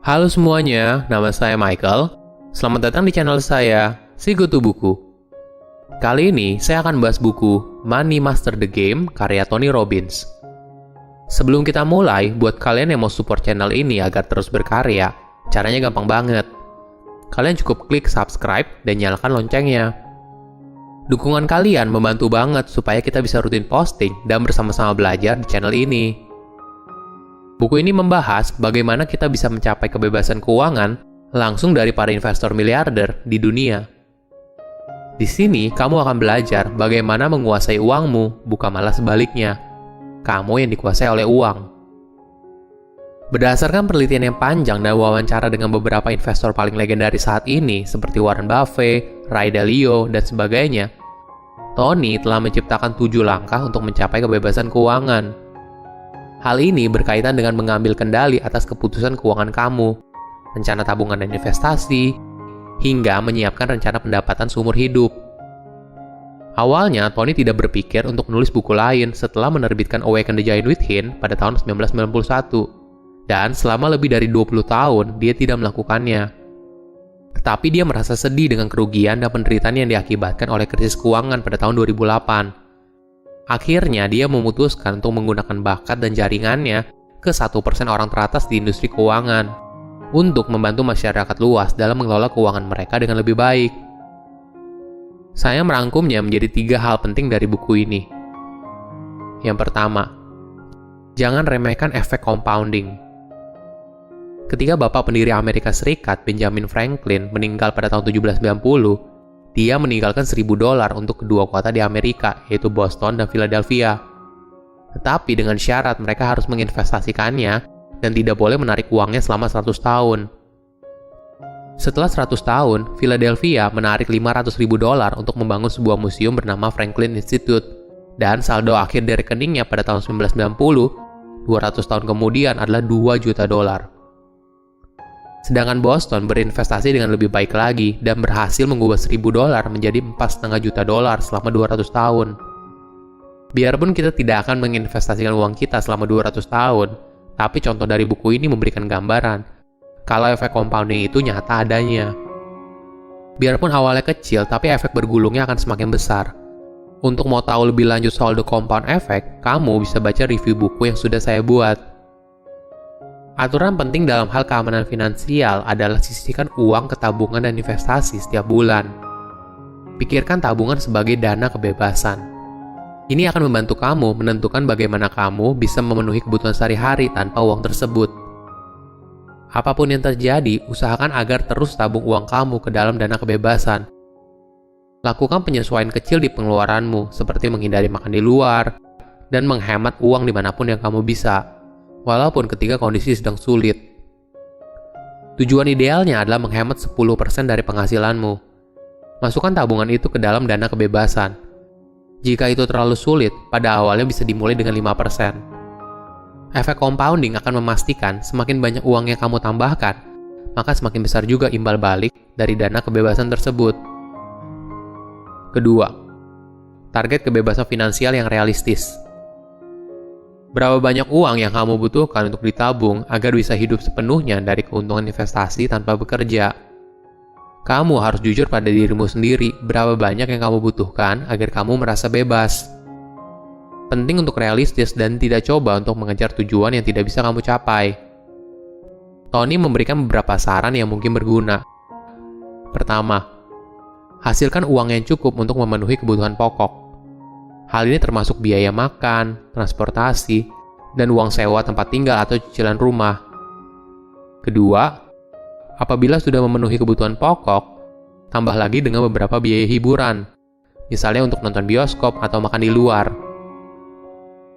Halo semuanya, nama saya Michael. Selamat datang di channel saya, Sikutu Buku. Kali ini saya akan bahas buku Money Master the Game karya Tony Robbins. Sebelum kita mulai, buat kalian yang mau support channel ini agar terus berkarya, caranya gampang banget. Kalian cukup klik subscribe dan nyalakan loncengnya. Dukungan kalian membantu banget supaya kita bisa rutin posting dan bersama-sama belajar di channel ini. Buku ini membahas bagaimana kita bisa mencapai kebebasan keuangan langsung dari para investor miliarder di dunia. Di sini, kamu akan belajar bagaimana menguasai uangmu, bukan malah sebaliknya. Kamu yang dikuasai oleh uang. Berdasarkan penelitian yang panjang dan wawancara dengan beberapa investor paling legendaris saat ini, seperti Warren Buffett, Ray Dalio, dan sebagainya, Tony telah menciptakan 7 langkah untuk mencapai kebebasan keuangan. Hal ini berkaitan dengan mengambil kendali atas keputusan keuangan kamu, rencana tabungan dan investasi, hingga menyiapkan rencana pendapatan seumur hidup. Awalnya, Tony tidak berpikir untuk menulis buku lain setelah menerbitkan Awaken the Giant Within pada tahun 1991, dan selama lebih dari 20 tahun dia tidak melakukannya. Tetapi dia merasa sedih dengan kerugian dan penderitaan yang diakibatkan oleh krisis keuangan pada tahun 2008. Akhirnya, dia memutuskan untuk menggunakan bakat dan jaringannya ke 1% orang teratas di industri keuangan untuk membantu masyarakat luas dalam mengelola keuangan mereka dengan lebih baik. Saya merangkumnya menjadi 3 hal penting dari buku ini. Yang pertama, jangan remehkan efek compounding. Ketika Bapak pendiri Amerika Serikat, Benjamin Franklin, meninggal pada tahun 1790, dia meninggalkan $1.000 untuk kedua kota di Amerika, yaitu Boston dan Philadelphia. Tetapi dengan syarat mereka harus menginvestasikannya dan tidak boleh menarik uangnya selama 100 tahun. Setelah 100 tahun, Philadelphia menarik $500.000 untuk membangun sebuah museum bernama Franklin Institute. Dan saldo akhir dari rekeningnya pada tahun 1990, 200 tahun kemudian adalah $2 juta. Sedangkan Boston berinvestasi dengan lebih baik lagi dan berhasil mengubah $1.000 menjadi $4,5 juta selama 200 tahun. Biarpun kita tidak akan menginvestasikan uang kita selama 200 tahun, tapi contoh dari buku ini memberikan gambaran kalau efek compounding itu nyata adanya. Biarpun awalnya kecil, tapi efek bergulungnya akan semakin besar. Untuk mau tahu lebih lanjut soal The Compound Effect, kamu bisa baca review buku yang sudah saya buat. Aturan penting dalam hal keamanan finansial adalah sisihkan uang ke tabungan dan investasi setiap bulan. Pikirkan tabungan sebagai dana kebebasan. Ini akan membantu kamu menentukan bagaimana kamu bisa memenuhi kebutuhan sehari-hari tanpa uang tersebut. Apapun yang terjadi, usahakan agar terus tabung uang kamu ke dalam dana kebebasan. Lakukan penyesuaian kecil di pengeluaranmu, seperti menghindari makan di luar, dan menghemat uang dimanapun yang kamu bisa. Walaupun ketika kondisi sedang sulit. Tujuan idealnya adalah menghemat 10% dari penghasilanmu. Masukkan tabungan itu ke dalam dana kebebasan. Jika itu terlalu sulit, pada awalnya bisa dimulai dengan 5%. Efek compounding akan memastikan semakin banyak uang yang kamu tambahkan, maka semakin besar juga imbal balik dari dana kebebasan tersebut. Kedua, target kebebasan finansial yang realistis. Berapa banyak uang yang kamu butuhkan untuk ditabung agar bisa hidup sepenuhnya dari keuntungan investasi tanpa bekerja? Kamu harus jujur pada dirimu sendiri berapa banyak yang kamu butuhkan agar kamu merasa bebas. Penting untuk realistis dan tidak coba untuk mengejar tujuan yang tidak bisa kamu capai. Tony memberikan beberapa saran yang mungkin berguna. Pertama, hasilkan uang yang cukup untuk memenuhi kebutuhan pokok. Hal ini termasuk biaya makan, transportasi, dan uang sewa tempat tinggal atau cicilan rumah. Kedua, apabila sudah memenuhi kebutuhan pokok, tambah lagi dengan beberapa biaya hiburan, misalnya untuk nonton bioskop atau makan di luar.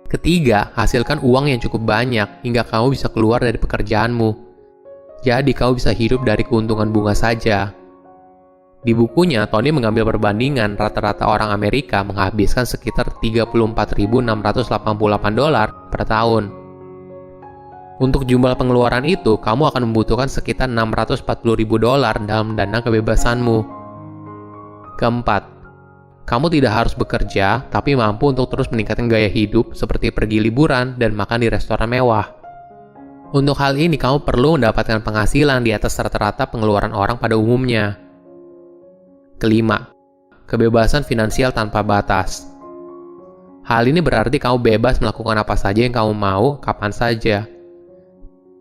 Ketiga, hasilkan uang yang cukup banyak hingga kamu bisa keluar dari pekerjaanmu. Jadi kamu bisa hidup dari keuntungan bunga saja. Di bukunya, Tony mengambil perbandingan rata-rata orang Amerika menghabiskan sekitar $34.688 per tahun. Untuk jumlah pengeluaran itu, kamu akan membutuhkan sekitar $640.000 dalam dana kebebasanmu. Keempat, kamu tidak harus bekerja, tapi mampu untuk terus meningkatkan gaya hidup seperti pergi liburan dan makan di restoran mewah. Untuk hal ini, kamu perlu mendapatkan penghasilan di atas rata-rata pengeluaran orang pada umumnya. Kelima, kebebasan finansial tanpa batas. Hal ini berarti kamu bebas melakukan apa saja yang kamu mau, kapan saja.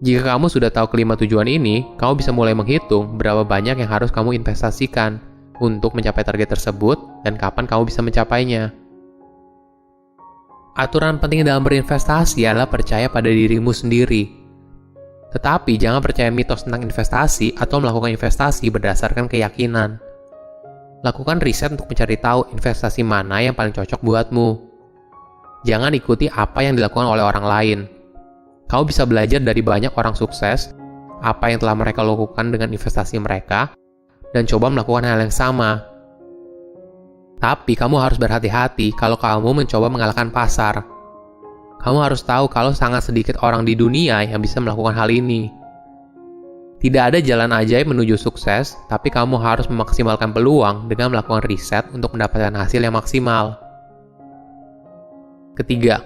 Jika kamu sudah tahu kelima tujuan ini, kamu bisa mulai menghitung berapa banyak yang harus kamu investasikan untuk mencapai target tersebut dan kapan kamu bisa mencapainya. Aturan penting dalam berinvestasi adalah percaya pada dirimu sendiri. Tetapi jangan percaya mitos tentang investasi atau melakukan investasi berdasarkan keyakinan. Lakukan riset untuk mencari tahu investasi mana yang paling cocok buatmu. Jangan ikuti apa yang dilakukan oleh orang lain. Kamu bisa belajar dari banyak orang sukses, apa yang telah mereka lakukan dengan investasi mereka, dan coba melakukan hal yang sama. Tapi kamu harus berhati-hati kalau kamu mencoba mengalahkan pasar. Kamu harus tahu kalau sangat sedikit orang di dunia yang bisa melakukan hal ini. Tidak ada jalan ajaib menuju sukses, tapi kamu harus memaksimalkan peluang dengan melakukan riset untuk mendapatkan hasil yang maksimal. Ketiga,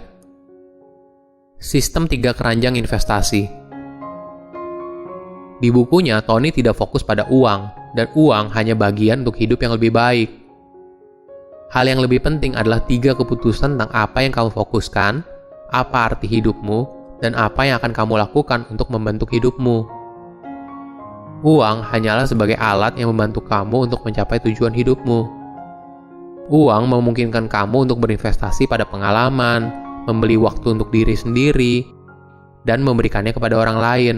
sistem 3 keranjang investasi. Di bukunya, Tony tidak fokus pada uang, dan uang hanya bagian untuk hidup yang lebih baik. Hal yang lebih penting adalah 3 keputusan tentang apa yang kamu fokuskan, apa arti hidupmu, dan apa yang akan kamu lakukan untuk membentuk hidupmu. Uang hanyalah sebagai alat yang membantu kamu untuk mencapai tujuan hidupmu. Uang memungkinkan kamu untuk berinvestasi pada pengalaman, membeli waktu untuk diri sendiri, dan memberikannya kepada orang lain.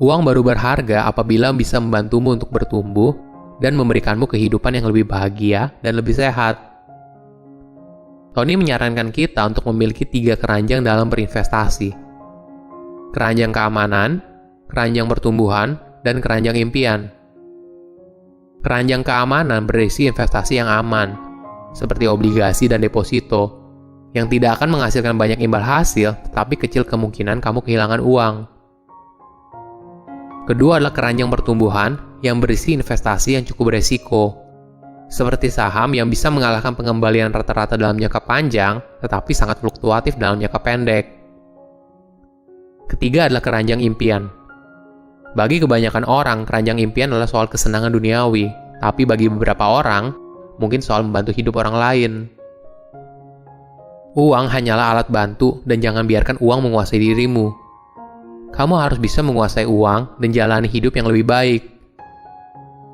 Uang baru berharga apabila bisa membantumu untuk bertumbuh dan memberikanmu kehidupan yang lebih bahagia dan lebih sehat. Tony menyarankan kita untuk memiliki 3 keranjang dalam berinvestasi. Keranjang keamanan, keranjang pertumbuhan, dan keranjang impian. Keranjang keamanan berisi investasi yang aman, seperti obligasi dan deposito, yang tidak akan menghasilkan banyak imbal hasil, tetapi kecil kemungkinan kamu kehilangan uang. Kedua adalah keranjang pertumbuhan, yang berisi investasi yang cukup beresiko, seperti saham yang bisa mengalahkan pengembalian rata-rata dalam jangka panjang, tetapi sangat fluktuatif dalam jangka pendek. Ketiga adalah keranjang impian. Bagi kebanyakan orang, keranjang impian adalah soal kesenangan duniawi, tapi bagi beberapa orang, mungkin soal membantu hidup orang lain. Uang hanyalah alat bantu, dan jangan biarkan uang menguasai dirimu. Kamu harus bisa menguasai uang dan jalani hidup yang lebih baik.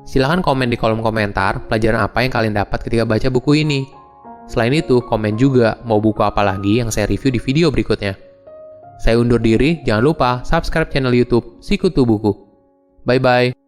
Silahkan komen di kolom komentar pelajaran apa yang kalian dapat ketika baca buku ini. Selain itu, komen juga mau buku apa lagi yang saya review di video berikutnya. Saya undur diri, jangan lupa subscribe channel YouTube Sikutu Buku. Bye-bye.